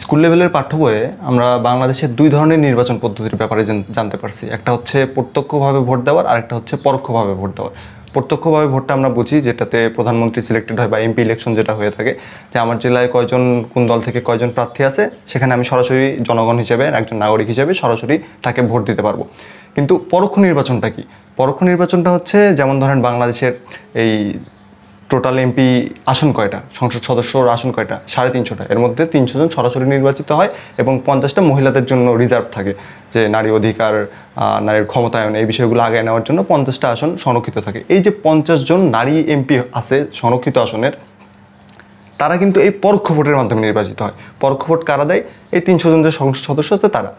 School লেভেলের পাঠ্য বইয়ে আমরা বাংলাদেশের দুই ধরনের নির্বাচন পদ্ধতির ব্যাপারে জানতে পারছি। একটা হচ্ছে প্রত্যক্ষভাবে ভোট দেওয়ার, আর একটা হচ্ছে পরোক্ষভাবে ভোট দেওয়ার। প্রত্যক্ষভাবে ভোটটা আমরা বুঝি যেটাতে প্রধানমন্ত্রী সিলেক্টেড হয় বা এমপি ইলেকশন যেটা হয়ে থাকে, যে আমার জেলায় কয়জন কোন দল থেকে কয়জন প্রার্থী আছে, সেখানে আমি সরাসরি জনগণ হিসেবে একজন নাগরিক হিসেবে সরাসরি তাকে ভোট দিতে পারবো। কিন্তু পরোক্ষ নির্বাচনটা কি? পরোক্ষ নির্বাচনটা হচ্ছে, যেমন ধরেন বাংলাদেশের এই টোটাল এমপি আসন কয়টা, সংসদ সদস্যর আসন কয়টা, 350টা। এর মধ্যে 300 জন সরাসরি নির্বাচিত হয় এবং 50টা মহিলাদের জন্য রিজার্ভ থাকে, যে নারী অধিকার, নারীর ক্ষমতায়ন, এই বিষয়গুলো আগায় নেওয়ার জন্য 50টা আসন সংরক্ষিত থাকে। এই যে 50 জন নারী এমপি আছে সংরক্ষিত আসনের, তারা কিন্তু এই পরোক্ষ ভোটের মাধ্যমে নির্বাচিত হয়। পরোক্ষ ভোট কারা দেয়? এই 300 জন যে সংসদ সদস্য আছে তারা।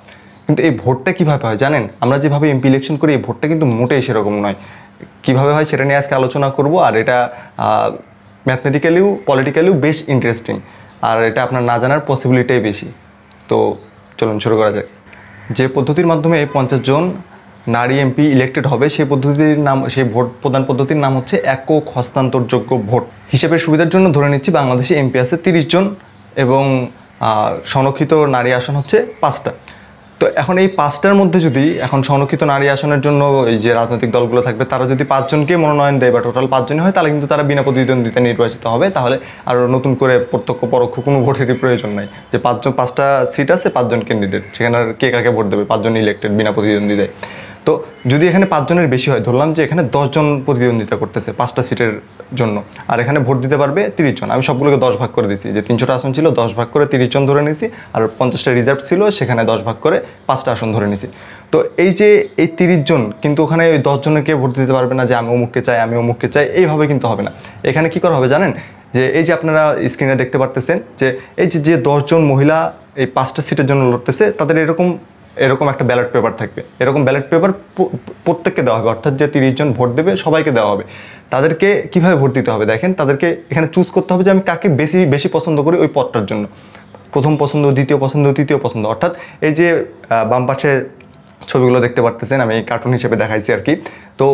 কিন্তু এই ভোটটা কীভাবে হয় জানেন? আমরা যেভাবে এমপি ইলেকশন করি, এই ভোটটা কিন্তু মোটেই সেরকম নয়। কীভাবে হয় সেটা নিয়ে আজকে আলোচনা করব। আর এটা ম্যাথমেটিক্যালিও পলিটিক্যালিও বেশ ইন্টারেস্টিং, আর এটা আপনার না জানার পসিবিলিটিই বেশি। তো চলুন শুরু করা যাক। যে পদ্ধতির মাধ্যমে এই 50 জন নারী এমপি ইলেক্টেড হবে, সেই পদ্ধতির নাম, সেই ভোট প্রদান পদ্ধতির নাম হচ্ছে একক হস্তান্তরযোগ্য ভোট। হিসেবের সুবিধার জন্য ধরে নিচ্ছি বাংলাদেশে এমপি আছে 30 জন এবং সংরক্ষিত নারী আসন হচ্ছে 5টা। তো এখন এই 5টার মধ্যে যদি এখন সংরক্ষিত নারী আসনের জন্য এই যে রাজনৈতিক দলগুলো থাকবে, তারা যদি 5 জনকে মনোনয়ন দেয় বা টোটাল 5 জনই হয়, তাহলে কিন্তু তারা বিনা প্রতিদ্বন্দ্বিতা নির্বাচিত হবে। তাহলে আর নতুন করে প্রত্যক্ষ পরোক্ষ কোনো ভোটেরই প্রয়োজন নাই। যে 5টা সিট আছে, 5 জন ক্যান্ডিডেট, সেখানে আর কে কাকে ভোট দেবে? 5 জন ইলেক্টেড বিনা প্রতিদ্বন্দ্বিতায়। তো যদি এখানে 5 জনের বেশি হয়, ধরলাম যে এখানে 10 জন প্রতিদ্বন্দ্বিতা করতেছে 5টা সিটের জন্য, আর এখানে ভোট দিতে পারবে 30 জন। আমি সবগুলোকে 10 ভাগ করে দিয়েছি, যে 300টা আসন ছিল 10 ভাগ করে 30 জন ধরে নিয়েছি, আর 50টা রিজার্ভ ছিল সেখানে 10 ভাগ করে 5টা আসন ধরে নিয়েছি। তো এই যে এই 30 জন, কিন্তু ওখানে ওই 10 জনকে ভোট দিতে পারবে না যে আমি অমুককে চাই, আমি অমুককে চাই, এইভাবে কিন্তু হবে না। এখানে কি করা হবে জানেন? যে এই যে আপনারা স্ক্রিনে দেখতে পারতেছেন, যে এই যে 10 জন মহিলা এই 5টা সিটের জন্য লড়তেছে, তাদের এরকম একটা ব্যালট পেপার থাকবে। এরকম ব্যালট পেপার প্রত্যেককে দেওয়া হবে, অর্থাৎ যে 30 জন ভোট দেবে সবাইকে দেওয়া হবে। তাদেরকে কিভাবে ভোট দিতে হবে দেখেন, তাদেরকে এখানে চুজ করতে হবে যে আমি কাকে বেশি পছন্দ করি ওই পদটার জন্য। প্রথম পছন্দ, দ্বিতীয় পছন্দ, তৃতীয় পছন্দ। অর্থাৎ এই যে বাম পাশে ছবিগুলো দেখতে পারতেছেন, আমি কার্টুন হিসেবে দেখাইছি আর কি। তো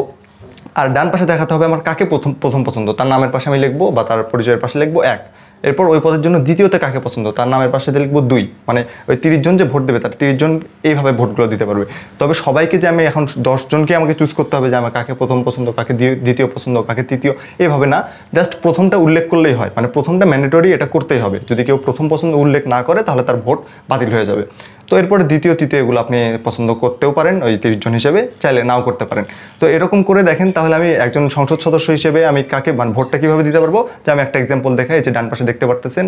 আর ডান পাশে দেখাতে হবে আমার কাকে প্রথম পছন্দ, তার নামের পাশে আমি লিখবো বা তার পরিচয়ের পাশে লিখবো 1। এরপর ওই পদের জন্য দ্বিতীয়তে কাকে পছন্দ, তার নামের পাশে লিখবো 2। মানে ওই 30 জন যে ভোট দেবে, তার 30 জন এইভাবে ভোটগুলো দিতে পারবে। তবে সবাইকে যে আমি এখন 10 জনকে আমাকে চুজ করতে হবে যে আমার কাকে প্রথম পছন্দ, কাকে দ্বিতীয় পছন্দ, কাকে তৃতীয়, এইভাবে না। জাস্ট প্রথমটা উল্লেখ করলেই হয়, মানে প্রথমটা ম্যান্ডেটরি, এটা করতেই হবে। যদি কেউ প্রথম পছন্দ উল্লেখ না করে, তাহলে তার ভোট বাতিল হয়ে যাবে। তো এরপরে দ্বিতীয় তৃতীয় এগুলো আপনি পছন্দ করতেও পারেন ওই 30 জন হিসেবে, চাইলে নাও করতে পারেন। তো এরকম করে দেখেন, তাহলে আমি একজন সংসদ সদস্য হিসেবে আমি কাকে মানে ভোটটা কীভাবে দিতে পারবো, যে আমি একটা এক্সাম্পল দেখাই। যে ডান পাশে দেখতে পারতেছেন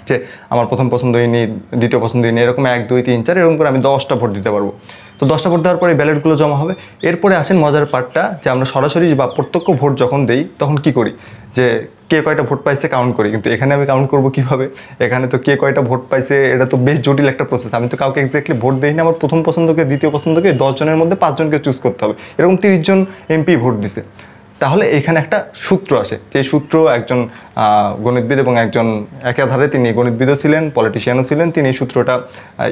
যে আমার প্রথম পছন্দ ইনি, দ্বিতীয় পছন্দ ইনি, এরকম 1 2 3 4 এরকম করে আমি 10টা ভোট দিতে পারবো। তো 10টা ভোট দেওয়ার পরে ব্যালটগুলো জমা হবে। এরপরে আসেন মজার পার্টটা, যে আমরা সরাসরি বা প্রত্যক্ষ ভোট যখন দেই, তখন কি করি, যে কে কয়টা ভোট পাইছে কাউন্ট করি। কিন্তু এখানে আমি কাউন্ট করবো কীভাবে? এখানে তো কে কয়টা ভোট পাইছে এটা তো বেশ জটিল একটা প্রসেস। আমি তো কাউকে এক্স্যাক্টলি ভোট দিই না। আমার প্রথম পছন্দকে, দ্বিতীয় পছন্দকে, 10 জনের মধ্যে 5 জনকে চুজ করতে হবে। এরকম 30 জন এমপি ভোট দিছে। তাহলে এখানে একটা সূত্র আসে, যে সূত্র একজন গণিতবিদ এবং একজন একাধারে তিনি গণিতবিদও ছিলেন, পলিটিশিয়ানও ছিলেন, তিনি এই সূত্রটা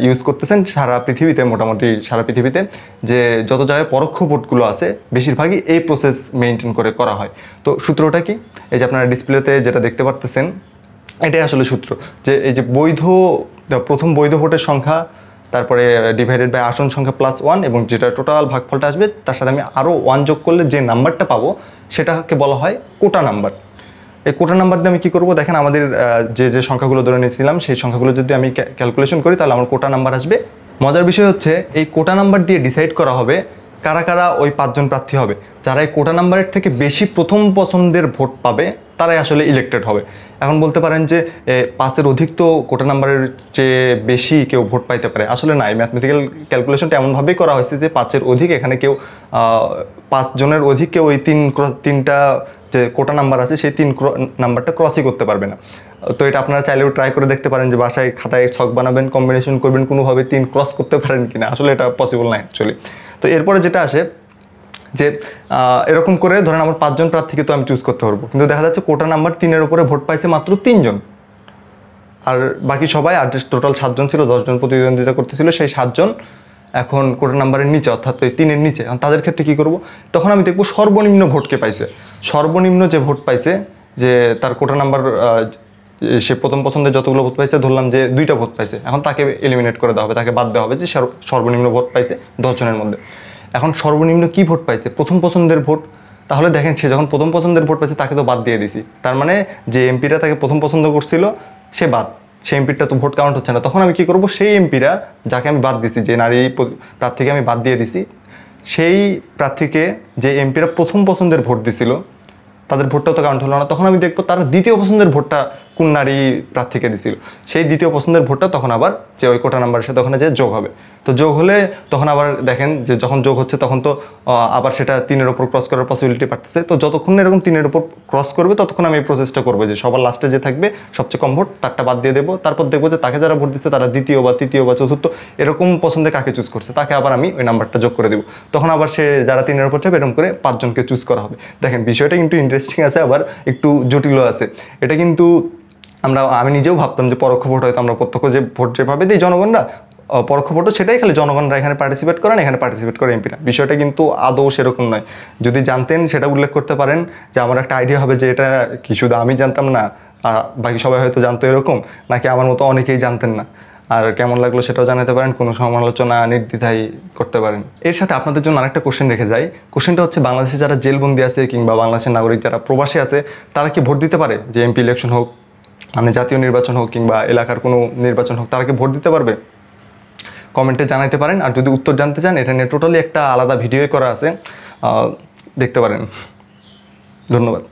ইউজ করতেছেন সারা পৃথিবীতে, মোটামুটি সারা পৃথিবীতে। যে যত জায়গায় পরোক্ষ ভোটগুলো আছে, বেশিরভাগই এই প্রসেস মেনটেন করে করা হয়। তো সূত্রটা কি? এই যে আপনারা ডিসপ্লেতে যেটা দেখতে পারতেছেন, এটাই আসলে সূত্র। যে এই যে প্রথম বৈধ ভোটের সংখ্যা, তারপরে ডিভাইডেড বাই আসন সংখ্যা +1, এবং যেটা টোটাল ভাগফলটা আসবে তার সাথে আমি আরও 1 যোগ করলে যে নাম্বারটা পাবো, সেটাকে বলা হয় কোটা নাম্বার। এই কোটা নাম্বার দিয়ে আমি কী করবো দেখেন, আমাদের যে সংখ্যাগুলো ধরে নিয়েছিলাম, সেই সংখ্যাগুলো যদি আমি ক্যালকুলেশন করি, তাহলে আমার কোটা নাম্বার আসবে। মজার বিষয় হচ্ছে, এই কোটা নাম্বার দিয়ে ডিসাইড করা হবে কারা কারা ওই 5 জন প্রার্থী হবে। যারা এই কোটা নাম্বারের থেকে বেশি প্রথম পছন্দের ভোট পাবে, তারাই আসলে ইলেক্টেড হবে। এখন বলতে পারেন যে 5-এর অধিক তো কোটা নাম্বারের চেয়ে বেশি কেউ ভোট পাইতে পারে। আসলে না, এই ম্যাথমেটিক্যাল ক্যালকুলেশনটা এমনভাবেই করা হয়েছে যে 5-এর অধিক, এখানে কেউ 5 জনের অধিক কেউ ওই 3টা যে কোটা নাম্বার আছে, সেই 3 নাম্বারটা ক্রসই করতে পারবে না। তো এটা আপনারা চাইলেও ট্রাই করে দেখতে পারেন, যে বাসায় খাতায় ছক বানাবেন, কম্বিনেশন করবেন, কোনোভাবে 3 ক্রস করতে পারেন কিনা। আসলে এটা পসিবল না অ্যাকচুয়ালি। তো এরপরে যেটা আসে, যে এরকম করে ধরেন আমার 5 জন প্রার্থীকে তো আমি চুজ করতে পারবো, কিন্তু দেখা যাচ্ছে কোটা নাম্বার 3-এর উপরে ভোট পাইছে মাত্র 3 জন, আর বাকি সবাই, আর যে টোটাল 7 জন ছিল, 10 জন প্রতিদ্বন্দ্বিতা করতেছিল, সেই 7 জন এখন কোটা নাম্বারের নিচে, অর্থাৎ ওই 3-এর নিচে। তাদের ক্ষেত্রে কী করব? তখন আমি দেখব সর্বনিম্ন ভোটকে পাইছে। সর্বনিম্ন যে ভোট পাইছে, যে তার কোটা নাম্বার সে প্রথম পছন্দে যতগুলো ভোট পাইছে ধরলাম যে 2টা ভোট পাইছে, এখন তাকে এলিমিনেট করে দেওয়া হবে, তাকে বাদ দেওয়া হবে যে সর্বনিম্ন ভোট পাইছে 10 জনের মধ্যে। এখন সর্বনিম্ন কি ভোট পাইছে? প্রথম পছন্দের ভোট। তাহলে দেখেন সে যখন প্রথম পছন্দের ভোট পাইছে তাকে তো বাদ দিয়ে দিছি, তার মানে যে এমপিরা তাকে প্রথম পছন্দ করছিল সে বাদ, সেই এমপিটা তো ভোট কাউন্ট হচ্ছে না। তখন আমি কি করব, সেই এমপিরা যাকে আমি বাদ দিছি, যে নারী প্রার্থীকে আমি বাদ দিয়ে দিছি, সেই প্রার্থীকে যে এমপিরা প্রথম পছন্দের ভোট দিছিল তাদের ভোটটাও তো কাউন্ট হলো না। তখন আমি দেখবো তারা দ্বিতীয় পছন্দের ভোটটা কোন নারী প্রার্থীকে দিছিল, সেই দ্বিতীয় পছন্দের ভোটটা তখন আবার যে ওই কোটা নাম্বারের সাথে ওখানে যে যোগ হবে। তো যোগ হলে তখন আবার দেখেন যে যখন যোগ হচ্ছে তখন তো আবার সেটা 3-এর উপর ক্রস করার পসিবিলিটি পাচ্ছে। তো যতক্ষণ না এরকম 3-এর উপর ক্রস করবে ততক্ষণ আমি এই প্রসেসটা করবো যে সবার লাস্টে যে থাকবে সবচেয়ে কম ভোট তারটা বাদ দিয়ে দেবো। তারপর দেখবো যে তাকে যারা ভোট দিচ্ছে তারা দ্বিতীয় বা তৃতীয় বা চতুর্থ এরকম পছন্দে কাকে চুজ করছে, তাকে আবার আমি ওই নাম্বারটা যোগ করে দেবো। তখন আবার সে যারা 3-এর উপর যাবে এরকম করে 5 জনকে চুজ করা হবে। দেখেন বিষয়টা কিন্তু ইন্টারেস্টিং আছে, আবার একটু জটিলও আছে। এটা কিন্তু আমি নিজেও ভাবতাম যে পরোক্ষ ভোট হয়তো আমরা প্রত্যক্ষ যে ভোট যেভাবে দিই জনগণরা, পরোক্ষ ভোটও সেটাই, খালি জনগণরা এখানে পার্টিসিপেট করেন, এখানে পার্টিসিপেট করে এমপিরা। বিষয়টা কিন্তু আদৌ সেরকম নয়। যদি জানতেন সেটা উল্লেখ করতে পারেন, যে আমার একটা আইডিয়া হবে যে এটা কি শুধু আমি জানতাম না, বাকি সবাই হয়তো জানতো এরকম, নাকি আমার মতো অনেকেই জানতেন না। আর কেমন লাগলো সেটাও জানাতে পারেন, কোনো সমালোচনা নির্দ্বিধায় করতে পারেন। এর সাথে আপনাদের জন্য আরেকটা কোশ্চেন রেখে যাই। কোশ্চেনটা হচ্ছে, বাংলাদেশে যারা জেলবন্দি আছে কিংবা বাংলাদেশের নাগরিক যারা প্রবাসী আছে তারা কি ভোট দিতে পারে? যে এমপি ইলেকশন হোক, মানে জাতীয় নির্বাচন হোক কিংবা এলাকার কোনো নির্বাচন হোক, তারা কি ভোট দিতে পারবে? কমেন্টে জানাতে পারেন। আর যদি উত্তর জানতে চান, এটা নিয়ে টোটালি একটা আলাদা ভিডিও করা আছে, দেখতে পারেন। ধন্যবাদ।